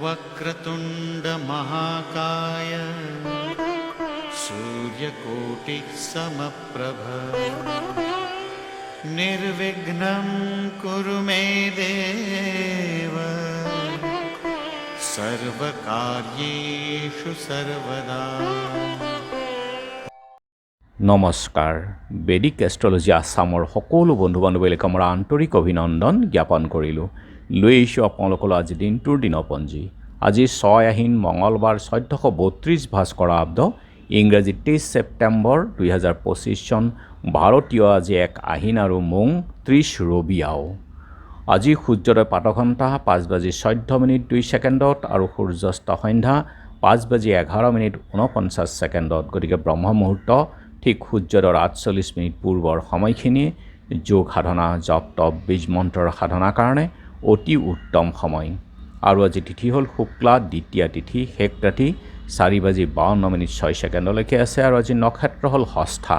वक्रतुंड महाकाय सूर्यकोटि समप्रभ निर्विघ्नं कुरु मे देव सर्वकार्येषु सर्वदा। নমস্কাৰ বেদিক এষ্ট্ৰলজি আসামৰ সকলো বন্ধু বান্ধৱীলৈ মোৰ আন্তৰিক অভিনন্দন জ্ঞাপন কৰিলোঁ। লৈ আহিছোঁ আপোনালোকলৈ আজি দিনটোৰ দিনপঞ্জী। আজি 6 আহিন মঙলবাৰ 1432 ভাস্কৰাব্দ ইংৰাজী 23 ছেপ্টেম্বৰ 2025 চন ভাৰতীয় আজি 1 আহিন আৰু মং 30 ৰবিয়াও। আজি সূৰ্যোদয় প্ৰাতঃঘণ্টা 5:14 আৰু সূৰ্যাস্ত সন্ধ্যা 5:11 গতিকে ব্ৰহ্ম মুহূৰ্ত ঠিক সূৰ্যোদয়ৰ 48 পূৰ্বৰ সময়খিনি যোগ সাধনা জপ তপ বীজ মন্ত্ৰৰ সাধনাৰ কাৰণে অতি উত্তম সময়। আৰু আজি তিথি হ'ল শুক্লা দ্বিতীয়া তিথি, শেষ ৰাতি 4:52 আছে। আৰু আজি নক্ষত্ৰ হ'ল হস্থা,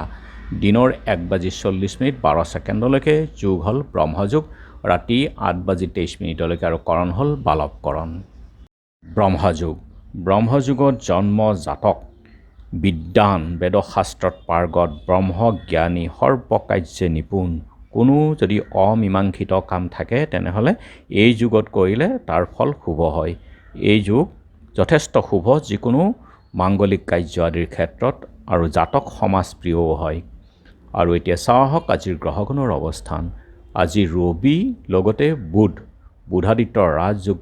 দিনৰ 1:40 যোগ হ'ল ব্ৰহ্মযোগ, ৰাতি 8:23 আৰু কৰণ হ'ল বালৱকৰণ। ব্ৰহ্মযোগত জন্ম জাতক বিদ্যান বেদশাস্ত্ৰত পাৰ্গত ব্ৰহ্মজ্ঞানী সৰ্বকাৰ্যে নিপুণ। কোনো যদি অমীমাংসিত কাম থাকে তেনেহ'লে এই যুগত কৰিলে তাৰ ফল শুভ হয়। এই যুগ যথেষ্ট শুভ যিকোনো মাংগলিক কাৰ্য আদিৰ ক্ষেত্ৰত, আৰু জাতক সমাজ প্ৰিয়ও হয়। আৰু এতিয়া চাওঁ আহক আজিৰ গ্ৰহগণৰ অৱস্থান। আজি ৰবি লগতে বুধাদিত্য ৰাজযোগ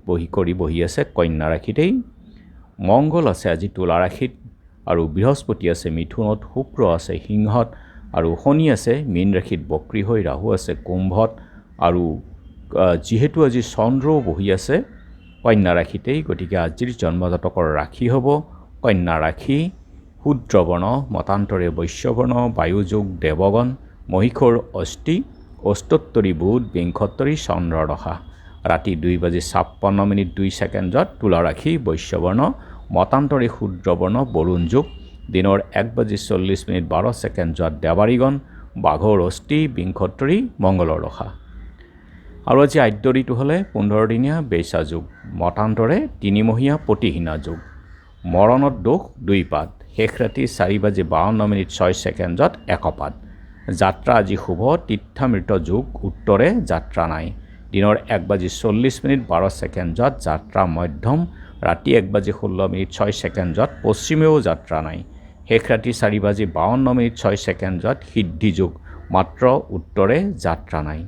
বহি আছে কন্যা ৰাশিতেই। মংগল আছে আজি তুলা ৰাশিত, আৰু বৃহস্পতি আছে মিথুনত, শুক্ৰ আছে সিংহত, আৰু শনি আছে মীন ৰাশিত বক্ৰী হৈ, ৰাহু আছে কুম্ভত। আৰু যিহেতু আজি চন্দ্ৰও বহি আছে কন্যা ৰাশিতেই, গতিকে আজিৰ জন্মজাতকৰ ৰাশি হ'ব কন্যা ৰাশি, শূদ্ৰবৰ্ণ, মতান্তৰে বৈশ্যবৰ্ণ, বায়ুযোগ দেৱগণ, মহিষৰ অষ্টি, অষ্টোত্তৰী বুধ, বিংশোত্তৰী চন্দ্ৰৰ দশা। ৰাতি 2:56 তুলা ৰাশি বৈশ্যবৰ্ণ, মতান্তৰী শূদ্ৰবৰ্ণ বৰুণ যোগ, দিনৰ 1:40 দেৱাৰীগণ, বাঘৰ অষ্টি, বিংশোত্তৰী মংগলৰ দশা। আৰু আজি আদ্য ঋতু হ'লে 15 দিনীয়া বেচা যোগ, মতান্তৰে 3মহীয়া প্ৰতিহীনা যোগ, মৰণত দোষ 2 পাদ, শেষ ৰাতি 4:52 একপাদ। যাত্ৰা আজি শুভ, তীৰ্থামৃত যোগ, উত্তৰে যাত্ৰা নাই, দিনৰ 1:40 যাত্ৰা মধ্যম, ৰাতি 1:16 পশ্চিমেও যাত্ৰা নাই, শেষ ৰাতি 4:52 সিদ্ধি যোগ, মাত্ৰ উত্তৰে যাত্ৰা নাই।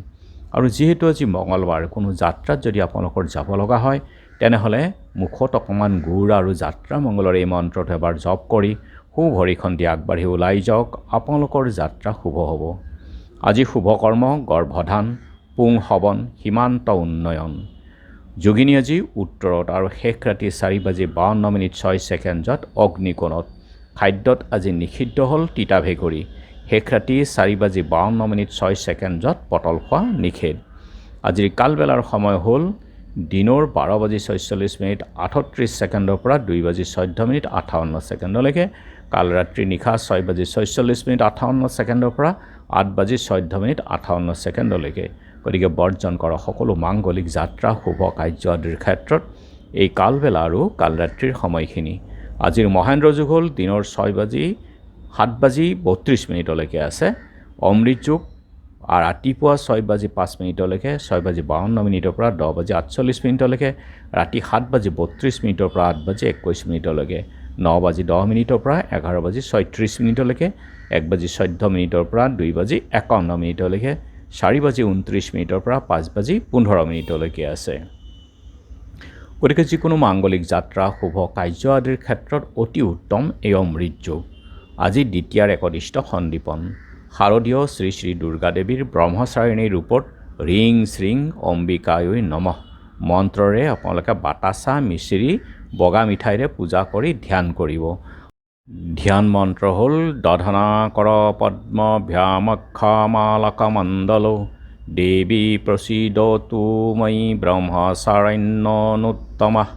আৰু যিহেতু আজি মঙলবাৰ, কোনো যাত্ৰাত যদি আপোনালোকৰ যাব লগা হয় তেনেহ'লে মুখত অকণমান গুড় আৰু যাত্ৰা মংগলৰ এই মন্ত্ৰটো এবাৰ জপ কৰি সুভৰিখন দি আগবাঢ়ি ওলাই যাওক, আপোনালোকৰ যাত্ৰা শুভ হ'ব। আজি শুভ কৰ্ম গৰ্ভধান, পুং হৱন, সীমান্ত উন্নয়ন। যোগিনী আজি উত্তৰত, আৰু শেষ ৰাতি 4:52 অগ্নিকোণত। খাদ্যত আজি নিষিদ্ধ হ'ল তিতা ভেকুৰী, শেষ ৰাতি 4:52 পটল খোৱা নিষেধ। আজিৰ কালবেলাৰ সময় হ'ল দিনৰ 12:46 38 পৰা 2:14 কাল ৰাত্ৰি নিশা 6:46 58 পৰা 8:14 গতিকে বৰ্জন কৰা সকলো মাংগলিক যাত্ৰা শুভ কাৰ্য আদিৰ ক্ষেত্ৰত এই কালবেলা আৰু কাল ৰাত্ৰিৰ সময়খিনি। আজিৰ মহেন্দ্ৰ যুগ হ'ল দিনৰ 7:32 আছে, অমৃত যুগ ৰাতিপুৱা 6:05 6:52 পৰা 10:48 ৰাতি 7:32 পৰা 8:21 9:10 পৰা 11:36 1:14 পৰা 2:51 4:29 পৰা 5:15 আছে। গতিকে যিকোনো মাংগলিক যাত্ৰা শুভ কাৰ্য আদিৰ ক্ষেত্ৰত অতি উত্তম এই অমৃত যোগ। আজি দ্বিতীয়াৰ একনিষ্ঠ সন্দীপন, শাৰদীয় শ্ৰী শ্ৰী দুৰ্গা দেৱীৰ ব্ৰহ্মচাৰিণী ৰূপত ৰিং শ্ৰীং অম্বিকায়ৈ নমঃ মন্ত্ৰৰে আপোনালোকে বাতাচা মিচিৰি বগা মিঠাইৰে পূজা কৰি ধ্যান কৰিব। ধ্যান মন্ত্ৰ হ'ল দধনাকৰ পদ্ম ভ্যামক্ষমালকমণ্ডল দেৱী প্ৰসীদতু ময়ি ব্ৰহ্মচাৰণ্যনুত্তমঃ।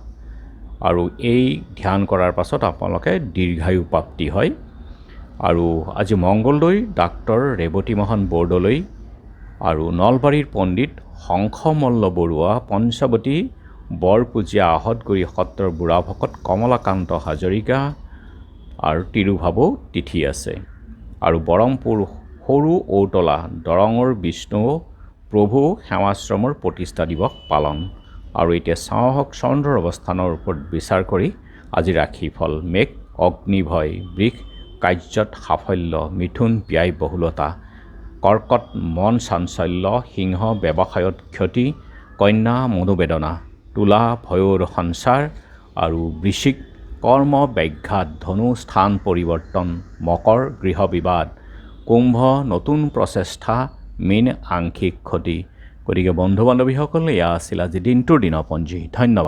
আৰু এই ধ্যান কৰাৰ পাছত আপোনালোকে দীৰ্ঘায়ু প্ৰাপ্তি হয়। আৰু আজি মংগলদৈ ডাক্তৰ ৰেৱতীমোহন বৰদলৈ আৰু নলবাৰীৰ পণ্ডিত শংখমল্ল বৰুৱা, পঞ্চৱতী বৰপূজীয়া আহতগুৰি সত্ৰৰ বুঢ়াভকত কমলাকান্ত হাজৰিকা আৰু তিৰুভাৱো তিথি আছে। আৰু বৰমপুৰ সৰু ঔতলা দৰঙৰ বিষ্ণু প্ৰভু সেৱাশ্ৰমৰ প্ৰতিষ্ঠা দিৱস পালন। আৰু এতিয়া চাওঁ আহক চন্দ্ৰৰ অৱস্থানৰ ওপৰত বিচাৰ কৰি আজি ৰাশিফল। মেঘ অগ্নিভয়, বৃষ কাৰ্যত সাফল্য, মিথুন ব্যয়বহুলতা, কৰ্কট মন চাঞ্চল্য, সিংহ ব্যৱসায়ত ক্ষতি, কন্যা মনোবেদনা, তুলা ভয়ৰ সঞ্চাৰ আৰু বৃশ্চিক কৰ্ম ব্যাঘাত, ধনু স্থান পৰিৱৰ্তন, মকৰ গৃহ বিবাদ, কুম্ভ নতুন প্ৰচেষ্টা, মীন আংশিক ক্ষতি। গতিকে বন্ধু বান্ধৱীসকল, এয়া আছিল আজি দিনটোৰ দিনপঞ্জী। ধন্যবাদ।